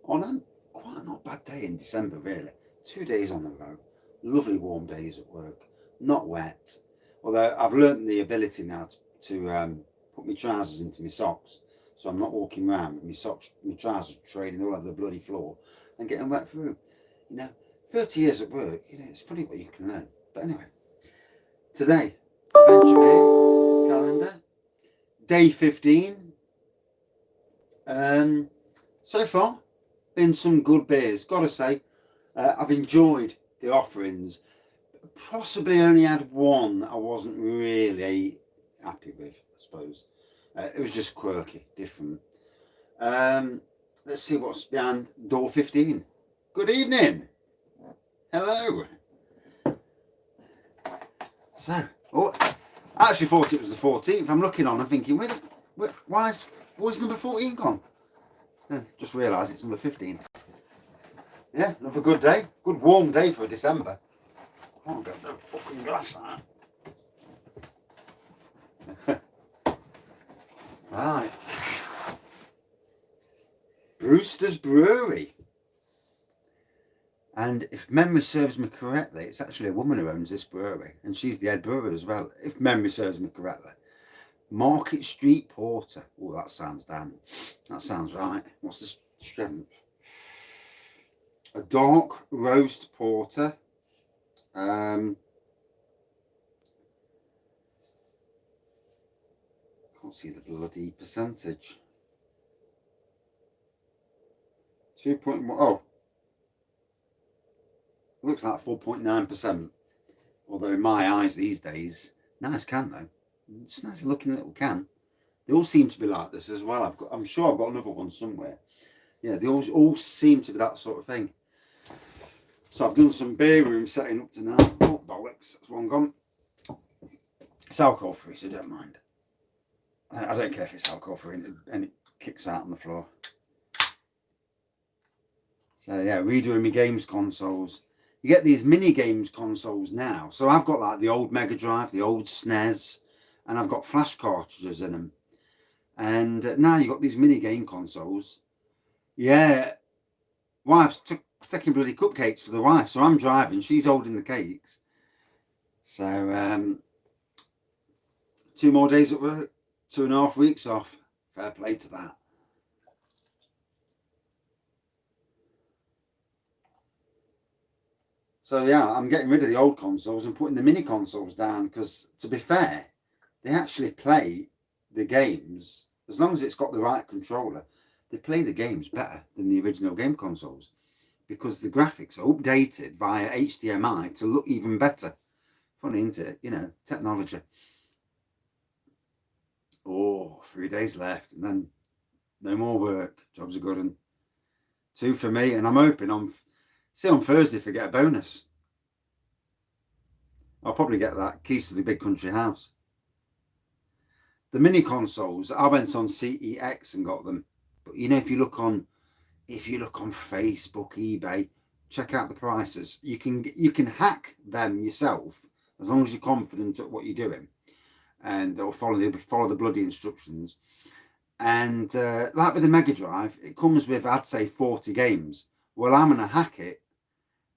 on a quite not bad day in December, really. 2 days on the row, lovely warm days at work, not wet. Although I've learnt the ability now to put my trousers into my socks, so I'm not walking around with my socks, my trousers trading all over the bloody floor and getting wet through. You know, 30 years at work, it's funny what you can learn. But anyway, today, Adventure Beer, Calendar, day 15. So far, been some good beers. Gotta say, I've enjoyed the offerings. Possibly only had one I wasn't really happy with, I suppose. It was just quirky, different. Let's see what's behind door 15. Good evening. Hello. So, I actually thought it was the 14th. I'm looking on and thinking, where's number 14 gone? Then just realised it's number 15. Yeah, another good day. Good warm day for December. I can't get the fucking glass out. Right. Brewsters Brewery. And if memory serves me correctly, it's actually a woman who owns this brewery. And she's the head brewer as well, if memory serves me correctly. Market Street Porter. Oh, that sounds right. What's the strength? A dark roast porter. Can't see the bloody percentage. 2.1. Oh, looks like 4.9%. Although in my eyes these days, nice can though. It's a nice looking little can. They all seem to be like this as well. I'm sure I've got another one somewhere. Yeah, they all seem to be that sort of thing. So I've done some beer room setting up tonight. Oh, bollocks, that's one gone. It's alcohol free, so don't mind. I don't care if it's alcohol free and it kicks out on the floor. So yeah, redoing my games consoles. You get these mini games consoles now. So I've got like the old Mega Drive, the old SNES, and I've got flash cartridges in them. And now you've got these mini game consoles. Yeah, wife's taking bloody cupcakes for the wife, so I'm driving, she's holding the cakes. So 2 more days at work, 2.5 weeks off. Fair play to that. So yeah, I'm getting rid of the old consoles and putting the mini consoles down because, to be fair, they actually play the games, as long as it's got the right controller, they play the games better than the original game consoles because the graphics are updated via HDMI to look even better. Funny, isn't it? Technology. Oh, 3 days left and then no more work. Jobs are good and 2 for me, and I'm hoping on Thursday if I get a bonus. I'll probably get that keys to the big country house. The mini consoles, I went on CEX and got them. But if you look on Facebook, eBay, check out the prices. You can hack them yourself as long as you're confident at what you're doing, and they'll follow the bloody instructions. And like with the Mega Drive, it comes with, I'd say, 40 games. Well, I'm gonna hack it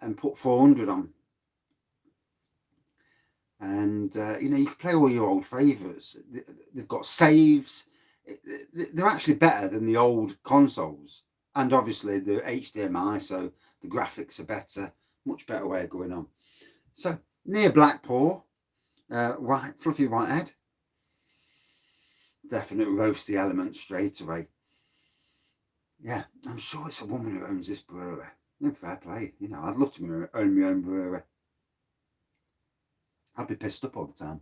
and put 400 on. And you can play all your old favourites. They've got saves. They're actually better than the old consoles, and obviously the HDMI, so the graphics are better. Much better way of going on. So near Blackpool, fluffy white head. Definite roasty element straight away. Yeah, I'm sure it's a woman who owns this brewery. Fair play. I'd love to own my own brewery. I'd be pissed up all the time.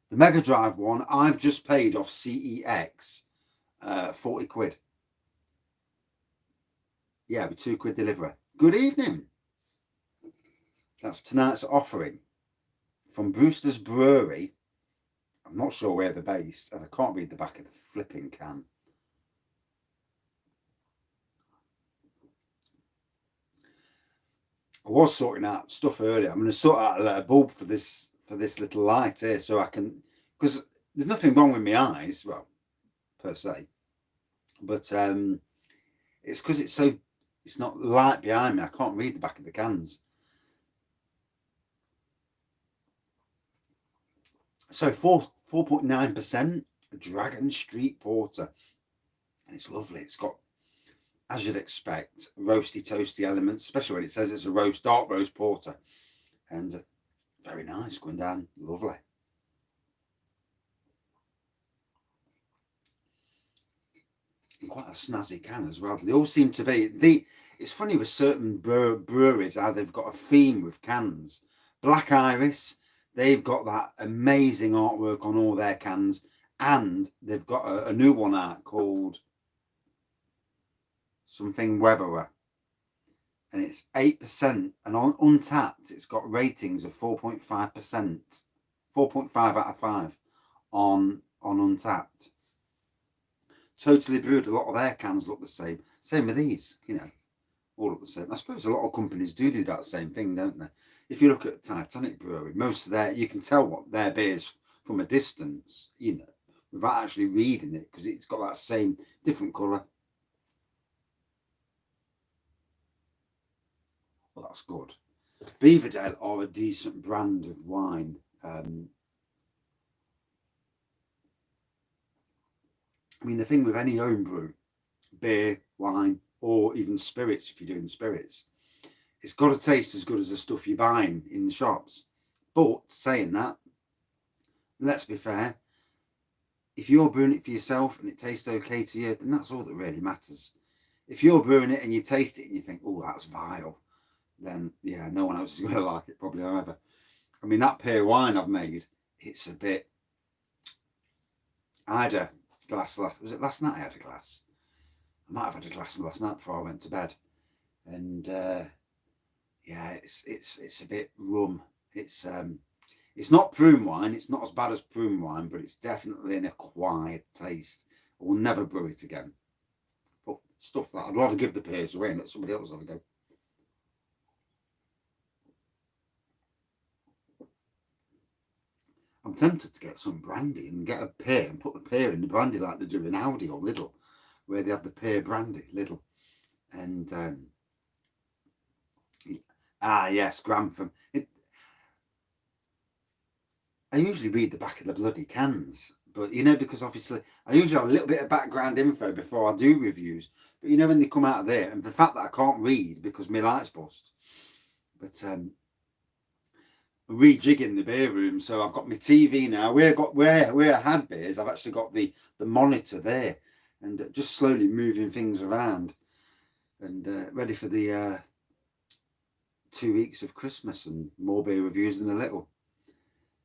The Mega Drive one, I've just paid off CEX 40 quid. Yeah, with £2 delivery. Good evening. That's tonight's offering from Brewsters Brewery. I'm not sure where they're based, and I can't read the back of the flipping can. I was sorting out stuff earlier. I'm going to sort out a bulb for this little light here, so I can, because there's nothing wrong with my eyes, well, per se, but It's because it's not light behind me. I can't read the back of the cans. So 4.9% Dragon Street Porter. And it's lovely. It's got, as you'd expect, roasty, toasty elements, especially when it says it's a dark roast porter. And very nice, going down, lovely. And quite a snazzy can as well. They all seem to be, it's funny with certain breweries how they've got a theme with cans. Black Iris, they've got that amazing artwork on all their cans. And they've got a new one out called something Weber, and it's 8%, and on Untapped it's got ratings of 4.5%, 4.5 out of 5 on Untapped. Totally Brewed, a lot of their cans look the same with these, you know, all look the same. I suppose a lot of companies do that same thing, don't they? If you look at Titanic Brewery, most of their, you can tell what their beer's from a distance, you know, without actually reading it, because it's got that same different colour. Well, that's good. Beaverdale are a decent brand of wine. I mean, the thing with any homebrew, beer, wine, or even spirits, if you're doing spirits, it's got to taste as good as the stuff you're buying in the shops. But saying that, let's be fair, if you're brewing it for yourself and it tastes okay to you, then that's all that really matters. If you're brewing it and you taste it and you think, oh, that's vile, then yeah, no one else is going to like it probably either. I mean, that pear wine I've made, it's a bit, I had a glass was it last night I had a glass? I might have had a glass last night before I went to bed. And yeah, it's a bit rum. It's not prune wine, it's not as bad as prune wine, but it's definitely an acquired taste. I will never brew it again. But stuff that I'd rather give the pears away and let somebody else have a go. I'm tempted to get some brandy and get a pear and put the pear in the brandy like they do in Aldi or Lidl, where they have the Pear Brandy, Lidl. And yes, Grantham. I usually read the back of the bloody cans, but you know, because obviously I usually have a little bit of background info before I do reviews. But you know, when they come out of there, and the fact that I can't read because my light's bust, but rejigging the beer room, so I've got my TV now. Where I had beers, I've actually got the monitor there, and just slowly moving things around, and ready for the 2 weeks of Christmas and more beer reviews in a little.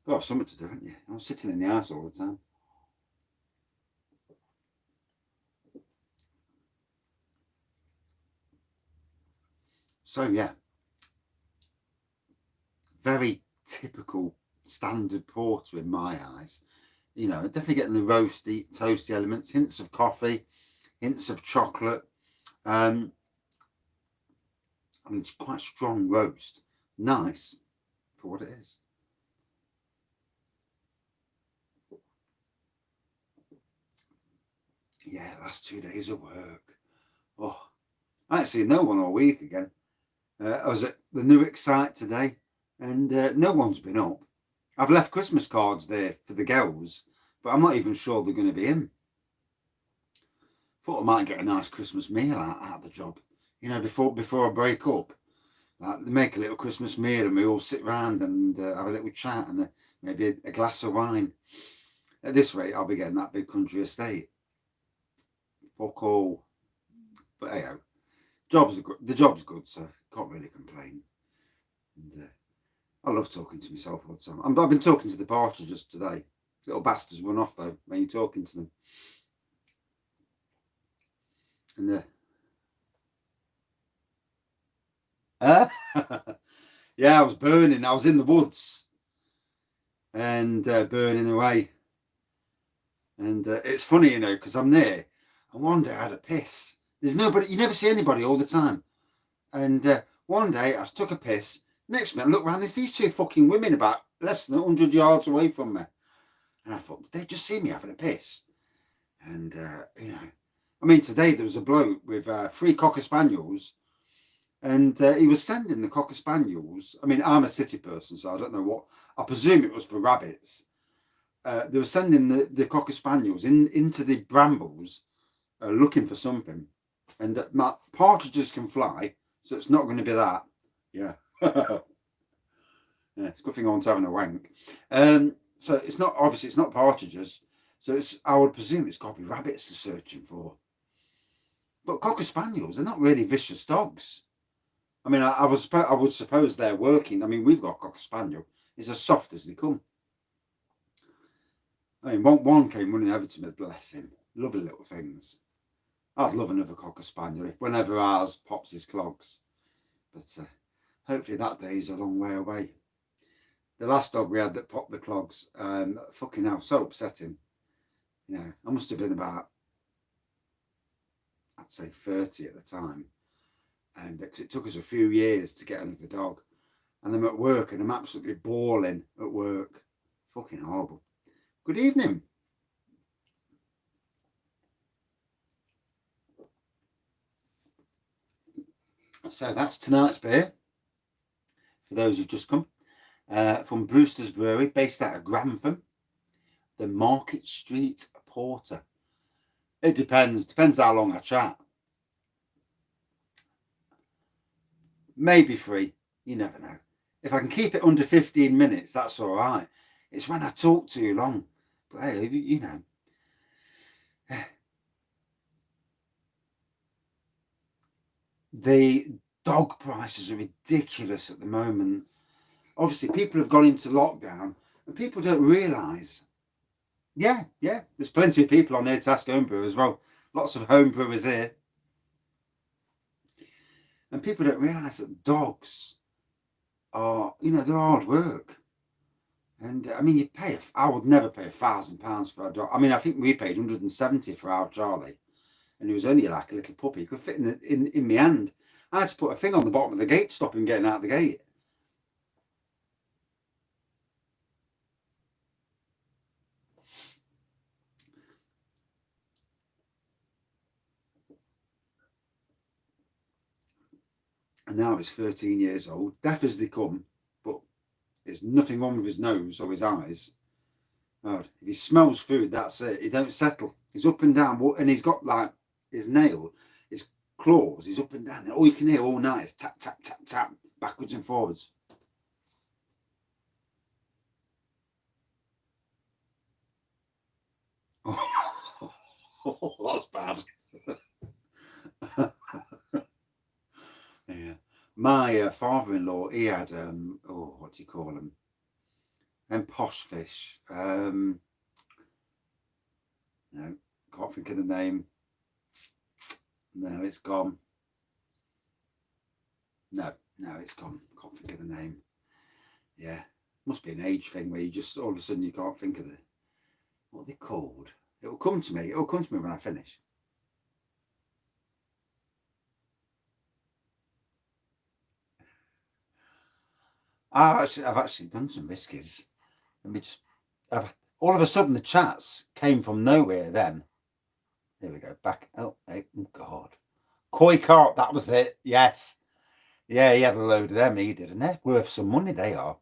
Got to have something to do, haven't you? I'm sitting in the house all the time. So yeah, very typical standard porter in my eyes. You know, definitely getting the roasty, toasty elements, hints of coffee, hints of chocolate. I mean, it's quite strong roast. Nice for what it is. Yeah, last 2 days of work. Oh, I ain't seen no one all week again. I was at the Newark site today, and no one's been up. I've left Christmas cards there for the girls, but I'm not even sure they're going to be in. Thought I might get a nice Christmas meal out of the job, you know, before I break up. Like, make a little Christmas meal and we all sit round and have a little chat and maybe a glass of wine. At this rate, I'll be getting that big country estate. Fuck all. But hey, the job's good, so can't really complain. And I love talking to myself all the time. I've been talking to the partridges today. Little bastards run off though when you're talking to them. And yeah, I was burning. I was in the woods and burning away. And it's funny, you know, because I'm there. And one day I had a piss. There's nobody. You never see anybody all the time. And one day I took a piss. Next minute I look around. There's these two fucking women about less than 100 yards away from me. And I thought, did they just see me having a piss? And you know, I mean, today there was a bloke with 3 Cocker Spaniels, and he was sending the Cocker Spaniels. I mean, I'm a city person, so I don't know what. I presume it was for rabbits. They were sending the Cocker Spaniels into the brambles, looking for something. And my partridges can fly, so it's not going to be that. Yeah. Yeah, it's a good thing I wasn't having a wank. So it's not, obviously it's not partridges. So I would presume it's got to be rabbits they're searching for. But Cocker Spaniels, they're not really vicious dogs. I mean, I would suppose they're working. I mean, we've got Cocker Spaniel. It's as soft as they come. I mean, one came running over to me, bless him. Lovely little things. I'd love another Cocker Spaniel whenever ours pops his clogs. But hopefully that day's a long way away. The last dog we had that popped the clogs, fucking hell, so upsetting. You know, I must have been about, I'd say 30 at the time. And because it took us a few years to get another dog. And I'm at work and I'm absolutely bawling at work. Fucking horrible. Good evening. So that's tonight's beer, for those who've just come, from Brewsters Brewery, based out of Grantham, the Market Street Porter. It depends how long I chat. Maybe 3, you never know. If I can keep it under 15 minutes, that's all right. It's when I talk too long. But hey, you know. The dog prices are ridiculous at the moment. Obviously, people have gone into lockdown and people don't realise. Yeah, there's plenty of people on here to ask homebrew as well. Lots of homebrewers here. And people don't realise that dogs are, you know, they're hard work. And I mean, I would never pay £1,000 for a dog. I mean, I think we paid 170 for our Charlie. And he was only like a little puppy. He could fit in my hand. I had to put a thing on the bottom of the gate to stop him getting out the gate. And now he's 13 years old, deaf as they come, but there's nothing wrong with his nose or his eyes. God, if he smells food, that's it. He don't settle. He's up and down, and he's got like his claws, he's up and down. All you can hear all night is tap, tap, tap, tap, backwards and forwards. Oh, that's bad. Yeah. My father-in-law, he had, what do you call them? Posh fish. No, can't think of the name. No, it's gone. No, it's gone. Can't think of the name. Yeah, must be an age thing where you just all of a sudden you can't think of what are they called. It'll come to me. It'll come to me when I finish. I've actually done some whiskies. Let me just. All of a sudden the chats came from nowhere. Then there we go. Back. Oh God. Koi carp. That was it. Yes. Yeah, he had a load of them. He did, and they're worth some money. They are.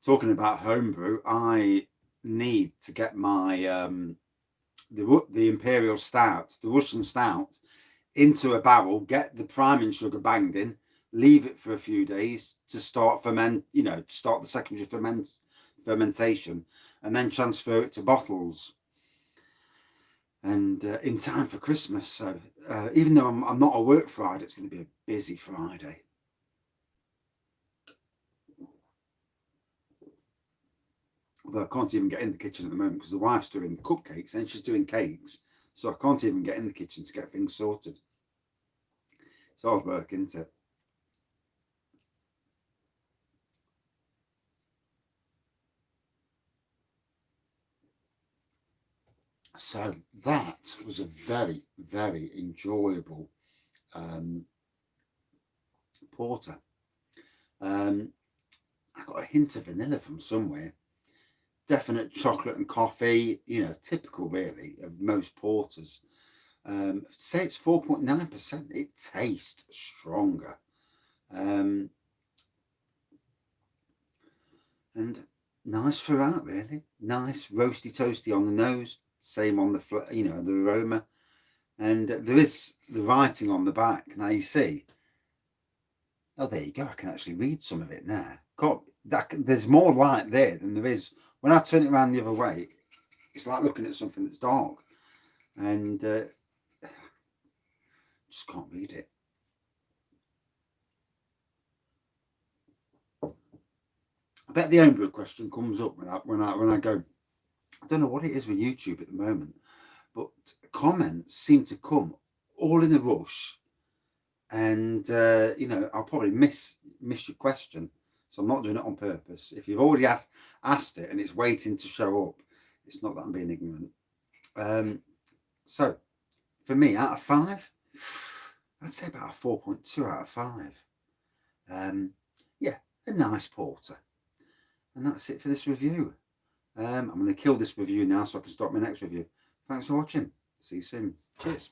Talking about homebrew, I need to get my the imperial stout, the Russian stout, into a barrel, get the priming sugar banging, leave it for a few days to start start the secondary fermentation, and then transfer it to bottles. And in time for Christmas. So even though I'm not at work Friday, it's going to be a busy Friday. Although I can't even get in the kitchen at the moment because the wife's doing cupcakes and she's doing cakes. So I can't even get in the kitchen to get things sorted. It's hard work, isn't it? So that was a very, very enjoyable porter. I got a hint of vanilla from somewhere. Definite chocolate and coffee, you know, typical really of most porters. Say it's 4.9%. It tastes stronger. And nice throughout, really. Nice roasty toasty on the nose. Same on the, you know, the aroma. And there is the writing on the back. Now you see. Oh, there you go. I can actually read some of it now. God, there's more light there than there is. When I turn it around the other way, it's like looking at something that's dark. And just can't read it. I bet the homebrew question comes up when I go. I don't know what it is with YouTube at the moment, but comments seem to come all in a rush, and you know, I'll probably miss your question, so I'm not doing it on purpose. If you've already asked it and it's waiting to show up, it's not that I'm being ignorant. So for me, out of 5, I'd say about a 4.2 out of 5. Yeah, a nice porter. And that's it for this review. I'm going to kill this review now so I can start my next review. Thanks for watching. See you soon. Cheers.